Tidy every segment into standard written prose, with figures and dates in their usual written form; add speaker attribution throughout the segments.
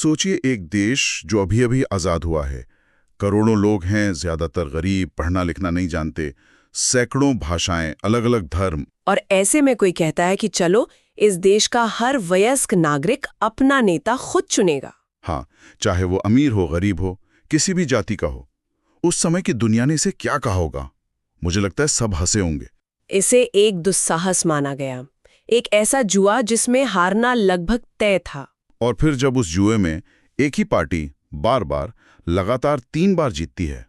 Speaker 1: सोचिए एक देश जो अभी अभी आज़ाद हुआ है, करोड़ों लोग हैं, ज्यादातर गरीब, पढ़ना लिखना नहीं जानते, सैकड़ों भाषाएं, अलग अलग धर्म।
Speaker 2: और ऐसे में कोई कहता है कि चलो इस देश का हर वयस्क नागरिक अपना नेता खुद चुनेगा।
Speaker 1: हाँ, चाहे वो अमीर हो, गरीब हो, किसी भी जाति का हो। उस समय की दुनिया ने इसे क्या कहा होगा? मुझे लगता है सब हंसे होंगे।
Speaker 2: इसे एक दुस्साहस माना गया, एक ऐसा जुआ जिसमें हारना लगभग तय था।
Speaker 1: और फिर जब उस जुए में एक ही पार्टी बार बार लगातार 3 बार जीतती है,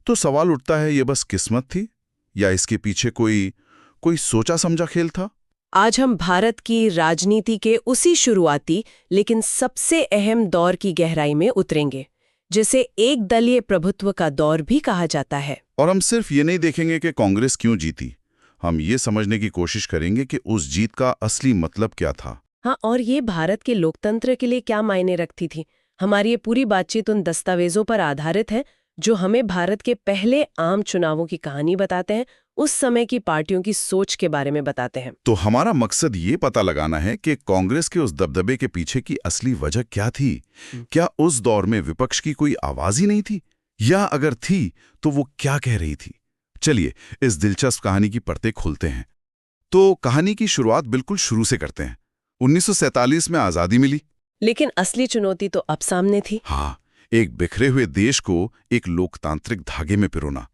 Speaker 1: तो सवाल उठता है, ये बस किस्मत थी या इसके पीछे कोई सोचा समझा खेल था?
Speaker 2: आज हम भारत की राजनीति के उसी शुरुआती लेकिन सबसे अहम दौर की गहराई में उतरेंगे, जिसे एक दलीय प्रभुत्व का दौर भी कहा जाता है।
Speaker 1: और हम सिर्फ ये नहीं देखेंगे कि कांग्रेस क्यों जीती, हम ये समझने की कोशिश करेंगे कि उस जीत का असली मतलब क्या था।
Speaker 2: हाँ, और ये भारत के लोकतंत्र के लिए क्या मायने रखती थी। हमारी ये पूरी बातचीत उन दस्तावेजों पर आधारित है जो हमें भारत के पहले आम चुनावों की कहानी बताते हैं, उस समय की पार्टियों की सोच के बारे में बताते हैं।
Speaker 1: तो हमारा मकसद ये पता लगाना है कि कांग्रेस के उस दबदबे के पीछे की असली वजह क्या थी। क्या उस दौर में विपक्ष की कोई आवाज ही नहीं थी, या अगर थी तो वो क्या कह रही थी? चलिए इस दिलचस्प कहानी की परतें खोलते हैं। तो कहानी की शुरुआत बिल्कुल शुरू से करते हैं। 1947 में आजादी मिली,
Speaker 2: लेकिन असली चुनौती तो अब सामने थी।
Speaker 1: हाँ, एक बिखरे हुए देश को एक लोकतांत्रिक धागे में पिरोना।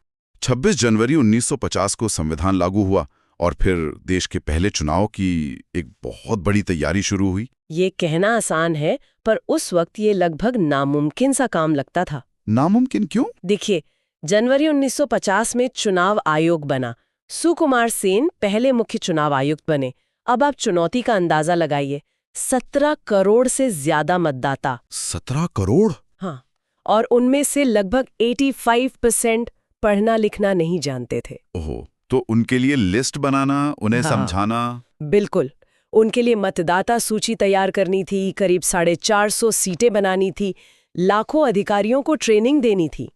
Speaker 1: 26 जनवरी 1950 को संविधान लागू हुआ और फिर देश के पहले चुनाव की एक बहुत बड़ी तैयारी शुरू हुई।
Speaker 2: ये कहना आसान है, पर उस वक्त ये लगभग नामुमकिन सा काम लगता था।
Speaker 1: नामुमकिन क्यों?
Speaker 2: देखिए, जनवरी 1950 में चुनाव आयोग बना। सुकुमार सेन पहले मुख्य चुनाव आयुक्त बने। अब आप चुनौती का अंदाजा लगाइए, 17 करोड़ से ज्यादा मतदाता।
Speaker 1: 17 करोड़?
Speaker 2: हाँ, और उनमें से लगभग 85% पढ़ना लिखना नहीं जानते थे।
Speaker 1: ओहो, तो उनके लिए लिस्ट बनाना, उन्हें
Speaker 2: हाँ,
Speaker 1: समझाना।
Speaker 2: बिल्कुल। उनके लिए मतदाता सूची तैयार करनी थी, करीब 450 सीटें बनानी थी, लाखों अधिकारियों को ट्रेनिंग देनी थी।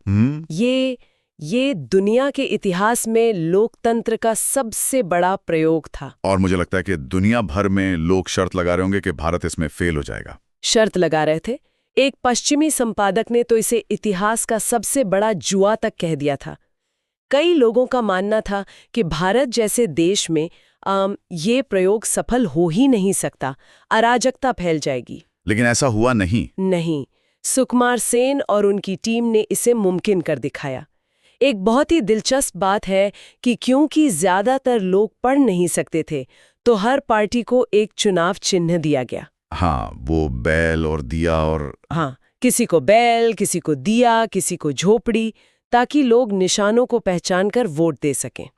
Speaker 2: ये दुनिया के इतिहास में लोकतंत्र का सबसे बड़ा प्रयोग था।
Speaker 1: और मुझे लगता है कि दुनिया भर में लोग शर्त लगा रहे होंगे कि भारत इसमें फेल हो जाएगा।
Speaker 2: शर्त लगा रहे थे। एक पश्चिमी संपादक ने तो इसे इतिहास का सबसे बड़ा जुआ तक कह दिया था। कई लोगों का मानना था कि भारत जैसे देश में ये प्रयोग सफल हो ही नहीं सकता, अराजकता फैल जाएगी।
Speaker 1: लेकिन ऐसा हुआ नहीं।
Speaker 2: सुकुमार सेन और उनकी टीम ने इसे मुमकिन कर दिखाया। एक बहुत ही दिलचस्प बात है कि क्योंकि ज्यादातर लोग पढ़ नहीं सकते थे, तो हर पार्टी को एक चुनाव चिन्ह दिया गया।
Speaker 1: हाँ, वो बैल और दिया और
Speaker 2: हाँ, किसी को बैल, किसी को दिया, किसी को झोपड़ी, ताकि लोग निशानों को पहचानकर वोट दे सकें।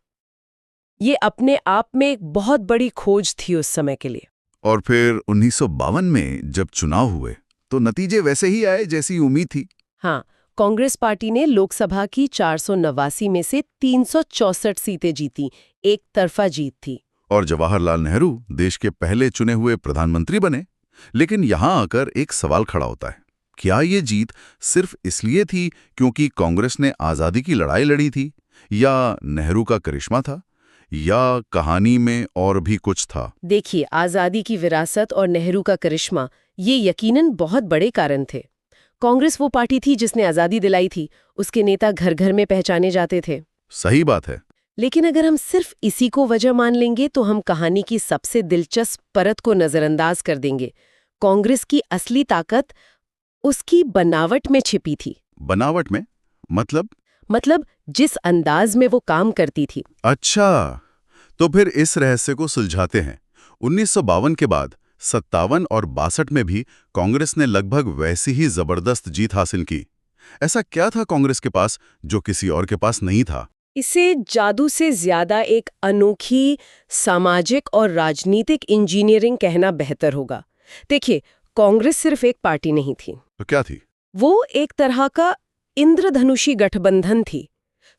Speaker 2: ये अपने आप में एक बहुत बड़ी खोज थी उस समय के लिए।
Speaker 1: और फिर 1952 में जब चुनाव हुए तो नतीजे वैसे ही आए जैसी उम्मीद थी।
Speaker 2: हाँ, कांग्रेस पार्टी ने लोकसभा की 489 में से 364 सीटें जीती, एक तरफा जीत थी।
Speaker 1: और जवाहरलाल नेहरू देश के पहले चुने हुए प्रधानमंत्री बने। लेकिन यहां आकर एक सवाल खड़ा होता है, क्या ये जीत सिर्फ इसलिए थी क्योंकि कांग्रेस ने आजादी की लड़ाई लड़ी थी, या नेहरू का करिश्मा था, या कहानी में और भी कुछ था?
Speaker 2: देखिए, आजादी की विरासत और नेहरू का करिश्मा, ये यकीनन बहुत बड़े कारण थे। कांग्रेस वो पार्टी थी जिसने आजादी दिलाई थी, उसके नेता घर घर में पहचाने जाते थे।
Speaker 1: सही बात है।
Speaker 2: लेकिन अगर हम सिर्फ इसी को वजह मान लेंगे तो हम कहानी की सबसे दिलचस्प परत को नजरअंदाज कर देंगे। कांग्रेस की असली ताकत उसकी बनावट में छिपी थी।
Speaker 1: बनावट में? मतलब
Speaker 2: जिस अंदाज में वो काम करती थी।
Speaker 1: अच्छा, तो फिर इस रहस्य को सुलझाते हैं। 1952 के बाद 57 और 62 में भी कांग्रेस ने लगभग वैसी ही जबरदस्त जीत हासिल की। ऐसा क्या था कांग्रेस के पास जो किसी और के पास नहीं था?
Speaker 2: इसे जादू से ज्यादा एक अनोखी सामाजिक और राजनीतिक इंजीनियरिंग कहना बेहतर होगा। देखिए, कांग्रेस सिर्फ एक पार्टी नहीं थी।
Speaker 1: तो क्या थी?
Speaker 2: वो एक तरह का इंद्रधनुषी गठबंधन थी।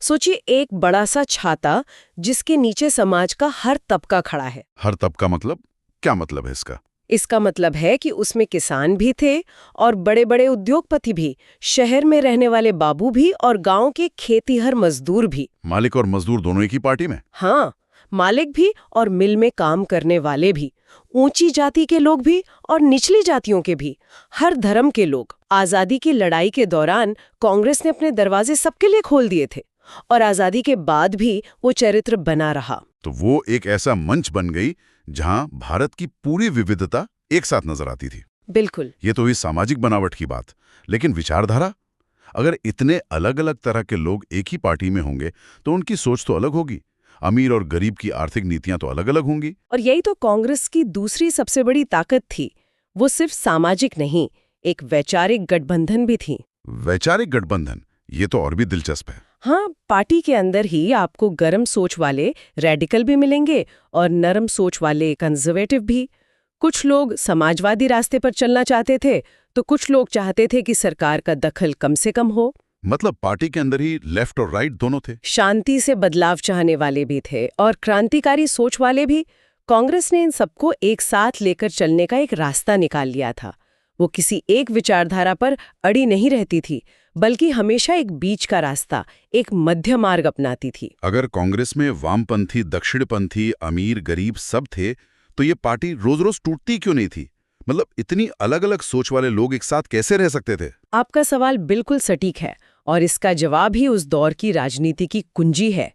Speaker 2: सोचिए, एक बड़ा सा छाता जिसके नीचे समाज का हर तबका खड़ा है।
Speaker 1: हर तबका मतलब? क्या मतलब है इसका?
Speaker 2: इसका मतलब है कि उसमें किसान भी थे और बड़े बड़े उद्योगपति भी, शहर में रहने वाले बाबू भी और गांव के खेतीहर मजदूर भी।
Speaker 1: मालिक और मजदूर दोनों एक ही पार्टी में?
Speaker 2: हाँ, मालिक भी और मिल में काम करने वाले भी। ऊंची जाति के लोग भी और निचली जातियों के भी, हर धर्म के लोग। आजादी की लड़ाई के दौरान कांग्रेस ने अपने दरवाजे सबके लिए खोल दिए थे और आजादी के बाद भी वो चरित्र बना रहा।
Speaker 1: तो वो एक ऐसा मंच बन गई जहां भारत की पूरी विविधता एक साथ नजर आती थी।
Speaker 2: बिल्कुल।
Speaker 1: ये तो हुई सामाजिक बनावट की बात, लेकिन विचारधारा, अगर इतने अलग अलग तरह के लोग एक ही पार्टी में होंगे तो उनकी सोच तो अलग होगी। अमीर और गरीब की आर्थिक नीतियां तो अलग अलग होंगी।
Speaker 2: और यही तो कांग्रेस की दूसरी सबसे बड़ी ताकत थी। वो सिर्फ सामाजिक नहीं, एक वैचारिक गठबंधन भी थी।
Speaker 1: वैचारिक गठबंधन, ये तो और भी दिलचस्प है।
Speaker 2: हाँ, पार्टी के अंदर ही आपको गर्म सोच वाले रेडिकल भी मिलेंगे और नरम सोच वाले कंजर्वेटिव भी। कुछ लोग समाजवादी रास्ते पर चलना चाहते थे, तो कुछ लोग चाहते थे कि सरकार का दखल कम से कम हो।
Speaker 1: मतलब पार्टी के अंदर ही लेफ्ट और राइट दोनों थे।
Speaker 2: शांति से बदलाव चाहने वाले भी थे और क्रांतिकारी सोच वाले भी। कांग्रेस ने इन सबको एक साथ लेकर चलने का एक रास्ता निकाल लिया था। वो किसी एक विचारधारा पर अड़ी नहीं रहती थी, बल्कि हमेशा एक बीच का रास्ता, एक मध्य मार्ग अपनाती थी।
Speaker 1: अगर कांग्रेस में वामपंथी, दक्षिणपंथी, अमीर गरीब सब थे, तो ये पार्टी रोज रोज टूटती क्यों नहीं थी? मतलब इतनी अलग अलग सोच वाले लोग एक साथ कैसे रह सकते थे?
Speaker 2: आपका सवाल बिल्कुल सटीक है और इसका जवाब ही उस दौर की राजनीति की कुंजी है।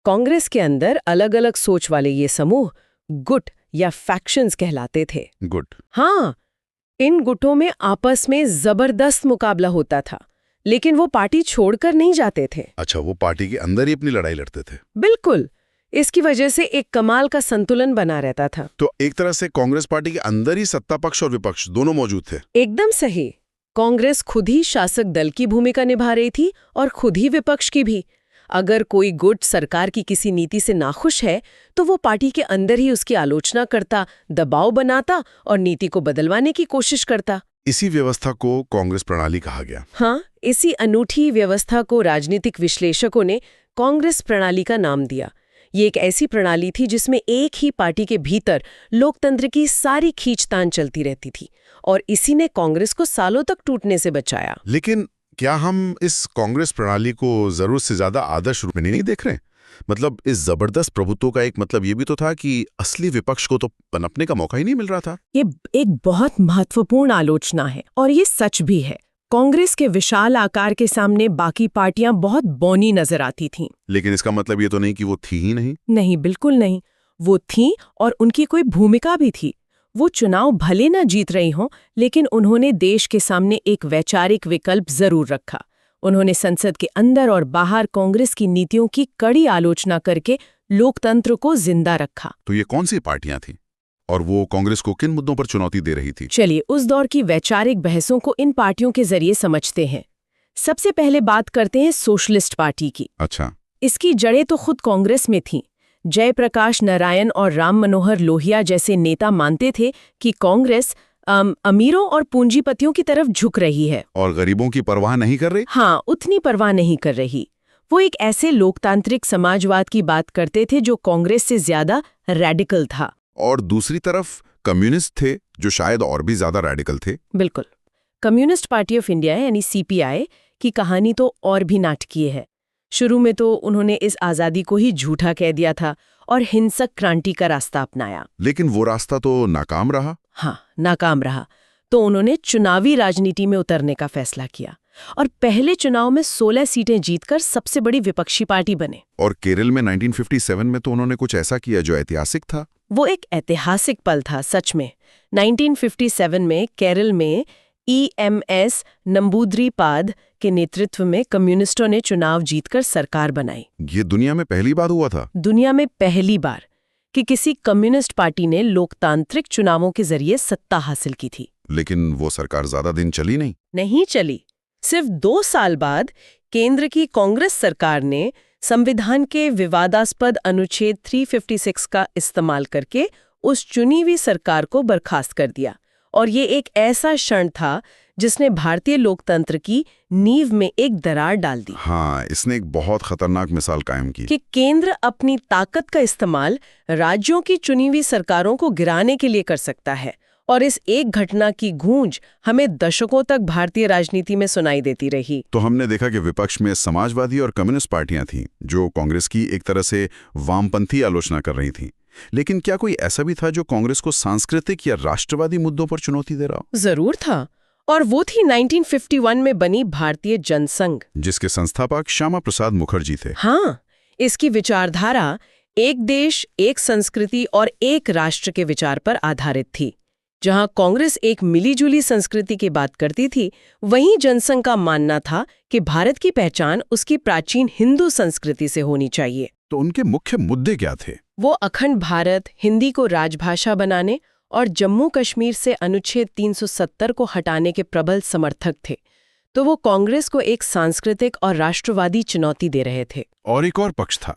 Speaker 2: कांग्रेस के अंदर अलग अलग सोच वाले ये समूह गुट या फैक्शंस कहलाते थे।
Speaker 1: गुट?
Speaker 2: हाँ, इन गुटों में आपस में जबरदस्त मुकाबला होता था, लेकिन वो पार्टी छोड़कर नहीं जाते थे।
Speaker 1: अच्छा, वो पार्टी के अंदर ही अपनी लड़ाई लड़ते थे।
Speaker 2: बिल्कुल। इसकी वजह से एक कमाल का संतुलन बना रहता था।
Speaker 1: तो एक तरह से कांग्रेस पार्टी के अंदर ही सत्ता पक्ष और विपक्ष दोनों मौजूद थे।
Speaker 2: एकदम सही। कांग्रेस खुद ही शासक दल की भूमिका निभा रही थी और खुद ही विपक्ष की भी। अगर कोई गुट सरकार की किसी नीति से नाखुश है, तो वो पार्टी के अंदर ही उसकी आलोचना करता, दबाव बनाता और नीति को बदलवाने की कोशिश करता।
Speaker 1: इसी व्यवस्था को कांग्रेस प्रणाली कहा गया।
Speaker 2: हाँ, इसी अनूठी व्यवस्था को राजनीतिक विश्लेषकों ने कांग्रेस प्रणाली का नाम दिया। ये एक ऐसी प्रणाली थी जिसमें एक ही पार्टी के भीतर लोकतंत्र की सारी खींचतान चलती रहती थी और इसी ने कांग्रेस को सालों तक टूटने से बचाया।
Speaker 1: लेकिन क्या हम इस कांग्रेस प्रणाली को जरूरत से ज्यादा आदर्श रूप में नहीं देख रहे? मतलब इस जबरदस्त प्रभुत्व का एक मतलब ये भी तो था कि असली विपक्ष को तो पनपने का मौका ही नहीं मिल रहा था।
Speaker 2: ये एक बहुत महत्वपूर्ण आलोचना है और ये सच भी है। कांग्रेस के विशाल आकार के सामने बाकी पार्टियां बहुत बौनी नजर आती थीं।
Speaker 1: लेकिन इसका मतलब ये तो नहीं कि वो थी ही नहीं।
Speaker 2: नहीं, बिल्कुल नहीं। वो थीं और उनकी कोई भूमिका भी थी। वो चुनाव भले न जीत रही हों, लेकिन उन्होंने देश के सामने एक वैचारिक विकल्प जरूर रखा। उन्होंने संसद के अंदर और बाहर कांग्रेस की नीतियों की कड़ी आलोचना करके लोकतंत्र को जिंदा रखा।
Speaker 1: तो ये कौन सी पार्टियां थीं और वो कांग्रेस को किन मुद्दों पर चुनौती दे रही थी?
Speaker 2: चलिए उस दौर की वैचारिक बहसों को इन पार्टियों के जरिए समझते हैं। सबसे पहले बात करते हैं सोशलिस्ट पार्टी की।
Speaker 1: अच्छा।
Speaker 2: इसकी जड़ें तो खुद कांग्रेस में थीं। जयप्रकाश नारायण और राम मनोहर लोहिया जैसे नेता मानते थे कि कांग्रेस अमीरों और पूंजीपतियों की तरफ झुक रही है
Speaker 1: और गरीबों की परवाह नहीं कर रही।
Speaker 2: हाँ, उतनी परवाह नहीं कर रही। वो एक ऐसे लोकतांत्रिक समाजवाद की बात करते थे जो कांग्रेस से ज्यादा रेडिकल था।
Speaker 1: और दूसरी तरफ कम्युनिस्ट थे जो शायद और भी ज्यादा रेडिकल थे।
Speaker 2: बिल्कुल। कम्युनिस्ट पार्टी ऑफ इंडिया यानी सीपीआई की कहानी तो और भी नाटकीय है। शुरू में तो उन्होंने इस आज़ादी को ही झूठा कह दिया था और हिंसक क्रांति का रास्ता अपनाया।
Speaker 1: लेकिन वो रास्ता तो नाकाम रहा।
Speaker 2: हाँ, नाकाम रहा। तो उन्होंने चुनावी राजनीति में उतरने का फैसला किया और पहले चुनाव में 16 सीटें जीतकर सबसे बड़ी विपक्षी पार्टी बने।
Speaker 1: और केरल में 1957 में तो उन्होंने कुछ ऐसा किया जो ऐतिहासिक था।
Speaker 2: वो एक ऐतिहासिक पल था सच में। 1957 में केरल में EMS नंबूद्रीपाद के नेतृत्व में कम्युनिस्टों ने चुनाव जीतकर सरकार बनाई।
Speaker 1: ये दुनिया में पहली बार हुआ था।
Speaker 2: दुनिया में पहली बार कि किसी कम्युनिस्ट पार्टी ने लोकतांत्रिक चुनावों के जरिए सत्ता हासिल की थी।
Speaker 1: लेकिन वो सरकार ज्यादा दिन चली
Speaker 2: नहीं चली। सिर्फ 2 साल बाद केंद्र की कांग्रेस सरकार ने संविधान के विवादास्पद अनुच्छेद 356 का इस्तेमाल करके उस चुनी हुई सरकार को बर्खास्त कर दिया। और ये एक ऐसा क्षण था जिसने भारतीय लोकतंत्र की नींव में एक दरार डाल दी।
Speaker 1: हाँ, इसने एक बहुत खतरनाक मिसाल कायम की
Speaker 2: कि केंद्र अपनी ताकत का इस्तेमाल राज्यों की चुनी हुई सरकारों को गिराने के लिए कर सकता है। और इस एक घटना की गूंज हमें दशकों तक भारतीय राजनीति में सुनाई देती रही।
Speaker 1: तो हमने देखा कि विपक्ष में समाजवादी और कम्युनिस्ट पार्टियां थीं जो कांग्रेस की एक तरह से वामपंथी आलोचना कर रही थीं, लेकिन क्या कोई ऐसा भी था जो कांग्रेस को सांस्कृतिक या राष्ट्रवादी मुद्दों पर चुनौती दे रहा हो?
Speaker 2: जरूर था, और वो थी 1951 में बनी भारतीय जनसंघ,
Speaker 1: जिसके संस्थापक श्यामा प्रसाद मुखर्जी थे।
Speaker 2: हाँ, इसकी विचारधारा एक देश, एक संस्कृति और एक राष्ट्र के विचार पर आधारित थी। जहां कांग्रेस एक मिलीजुली संस्कृति की बात करती थी, वहीं जनसंघ का मानना था कि भारत की पहचान उसकी प्राचीन हिंदू संस्कृति से होनी चाहिए।
Speaker 1: तो उनके मुख्य मुद्दे क्या थे?
Speaker 2: वो अखंड भारत, हिंदी को राजभाषा बनाने और जम्मू कश्मीर से अनुच्छेद 370 को हटाने के प्रबल समर्थक थे। तो वो कांग्रेस को एक सांस्कृतिक और राष्ट्रवादी चुनौती दे रहे थे।
Speaker 1: और एक और पक्ष था,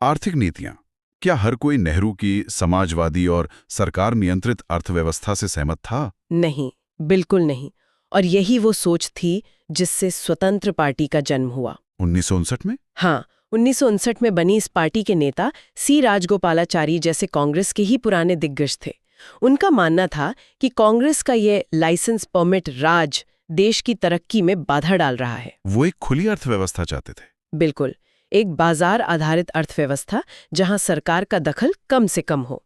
Speaker 1: आर्थिक नीतियां। क्या हर कोई नेहरू की समाजवादी और सरकार नियंत्रित अर्थव्यवस्था से सहमत था?
Speaker 2: नहीं, बिल्कुल नहीं। और यही वो सोच थी जिससे स्वतंत्र पार्टी का जन्म हुआ
Speaker 1: 1959 में।
Speaker 2: हाँ, 1959 में बनी इस पार्टी के नेता सी राजगोपालाचारी जैसे कांग्रेस के ही पुराने दिग्गज थे। उनका मानना था कि कांग्रेस का ये लाइसेंस परमिट राज देश की तरक्की में बाधा डाल रहा है।
Speaker 1: वो एक खुली अर्थव्यवस्था चाहते थे।
Speaker 2: बिल्कुल, एक बाजार आधारित अर्थव्यवस्था जहां सरकार का दखल कम से कम हो।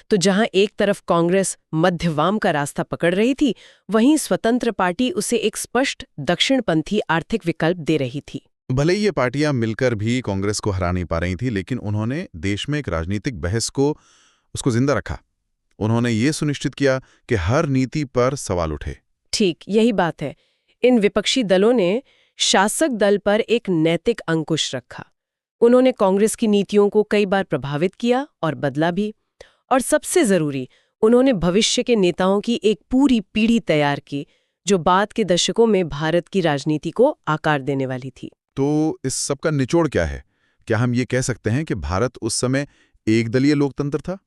Speaker 2: तो जहां एक तरफ कांग्रेस मध्यवाम का रास्ता पकड़ रही थी, वहीं स्वतंत्र पार्टी उसे एक स्पष्ट दक्षिणपंथी आर्थिक विकल्प दे रही थी।
Speaker 1: भले ही ये पार्टियां मिलकर भी कांग्रेस को हरा नहीं पा रही थी, लेकिन उन्होंने देश में एक राजनीतिक बहस को उसको जिंदा रखा। उन्होंने ये सुनिश्चित किया कि हर नीति पर सवाल उठे।
Speaker 2: ठीक, यही बात है। इन विपक्षी दलों ने शासक दल पर एक नैतिक अंकुश रखा। उन्होंने कांग्रेस की नीतियों को कई बार प्रभावित किया और बदला भी। और सबसे जरूरी, उन्होंने भविष्य के नेताओं की एक पूरी पीढ़ी तैयार की जो बाद के दशकों में भारत की राजनीति को आकार देने वाली थी।
Speaker 1: तो इस सब का निचोड़ क्या है? क्या हम ये कह सकते हैं कि भारत उस समय एक दलीय लोकतंत्र था?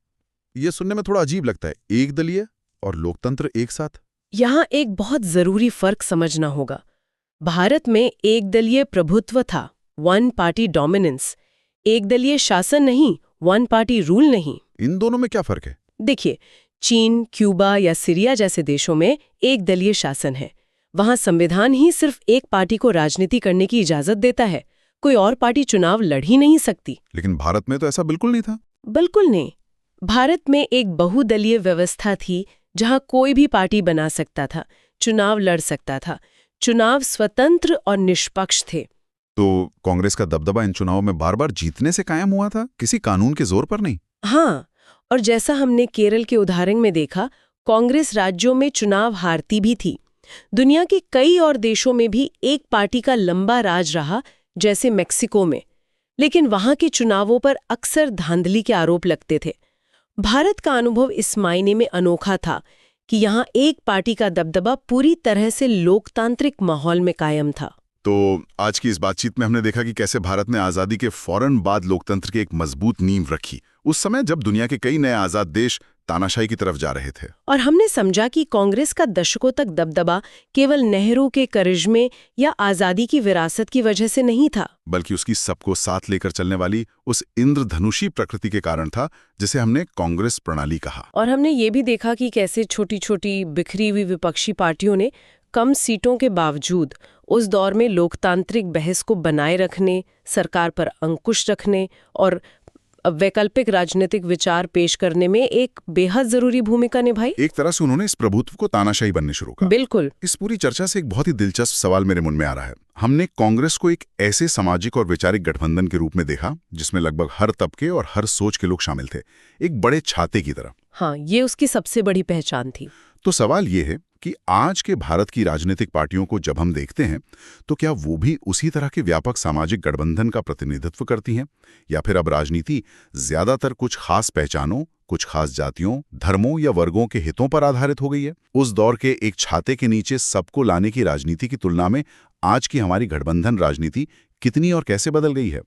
Speaker 1: ये सुनने में थोड़ा अजीब लगता है, एक दलीय और लोकतंत्र एक साथ।
Speaker 2: यहाँ एक बहुत जरूरी फर्क समझना होगा। भारत में एक दलीय प्रभुत्व था, वन पार्टी डोमिनेंस। एक दलीय शासन नहीं, वन पार्टी रूल नहीं।
Speaker 1: इन दोनों में क्या फर्क है?
Speaker 2: देखिए, चीन, क्यूबा या सीरिया जैसे देशों में एक दलीय शासन है। वहां संविधान ही सिर्फ एक पार्टी को राजनीति करने की इजाजत देता है, कोई और पार्टी चुनाव लड़ ही नहीं सकती।
Speaker 1: लेकिन भारत में तो ऐसा बिल्कुल नहीं था।
Speaker 2: बिल्कुल नहीं। भारत में एक बहुदलीय व्यवस्था थी जहां कोई भी पार्टी बना सकता था, चुनाव लड़ सकता था। चुनाव स्वतंत्र और निष्पक्ष थे।
Speaker 1: तो कांग्रेस का दबदबा इन चुनावों में बार बार जीतने से कायम हुआ था, किसी कानून के जोर पर नहीं।
Speaker 2: हाँ, और जैसा हमने केरल के उदाहरण में देखा, कांग्रेस राज्यों में चुनाव हारती भी थी। दुनिया के कई और देशों में भी एक पार्टी का लंबा राज रहा, जैसे मेक्सिको में, लेकिन वहां के चुनावों पर अक्सर धांधली के आरोप लगते थे। भारत का अनुभव इस मायने में अनोखा था कि यहाँ एक पार्टी का दबदबा पूरी तरह से लोकतांत्रिक माहौल में कायम था।
Speaker 1: तो आज की इस बातचीत में हमने देखा कि कैसे भारत ने आज़ादी के फौरन बाद लोकतंत्र की एक मजबूत नींव रखी, उस समय जब दुनिया के कई नए आज़ाद देश तानाशाही की तरफ जा रहे थे।
Speaker 2: और हमने समझा कि कांग्रेस का दशकों तक दबदबा केवल नेहरू के करिश्मे या आज़ादी की विरासत की वजह से नहीं था,
Speaker 1: बल्कि उसकी सबको साथ लेकर चलने वाली उस इंद्रधनुषी प्रकृति के कारण था, जिसे हमने कांग्रेस प्रणाली कहा।
Speaker 2: और हमने ये भी देखा कि कैसे छोटी छोटी बिखरी हुई विपक्षी पार्टियों ने कम सीटों के बावजूद उस दौर में लोकतांत्रिक बहस को बनाए रखने, सरकार पर अंकुश रखने और वैकल्पिक राजनीतिक विचार पेश करने में एक बेहद जरूरी भूमिका निभाई।
Speaker 1: एक तरह से उन्होंने इस प्रभुत्व को तानाशाही बनने शुरू किया।
Speaker 2: बिल्कुल।
Speaker 1: इस पूरी चर्चा से एक बहुत ही दिलचस्प सवाल मेरे मन में आ रहा है। हमने कांग्रेस को एक ऐसे सामाजिक और वैचारिक गठबंधन के रूप में देखा जिसमें लगभग हर तबके और हर सोच के लोग शामिल थे, एक बड़े छाते की तरह।
Speaker 2: हाँ, ये उसकी सबसे बड़ी पहचान थी।
Speaker 1: तो सवाल ये है कि आज के भारत की राजनीतिक पार्टियों को जब हम देखते हैं तो क्या वो भी उसी तरह के व्यापक सामाजिक गठबंधन का प्रतिनिधित्व करती हैं, या फिर अब राजनीति ज्यादातर कुछ खास पहचानों, कुछ खास जातियों, धर्मों या वर्गों के हितों पर आधारित हो गई है? उस दौर के एक छाते के नीचे सबको लाने की राजनीति की तुलना में आज की हमारी गठबंधन राजनीति कितनी और कैसे बदल गई है?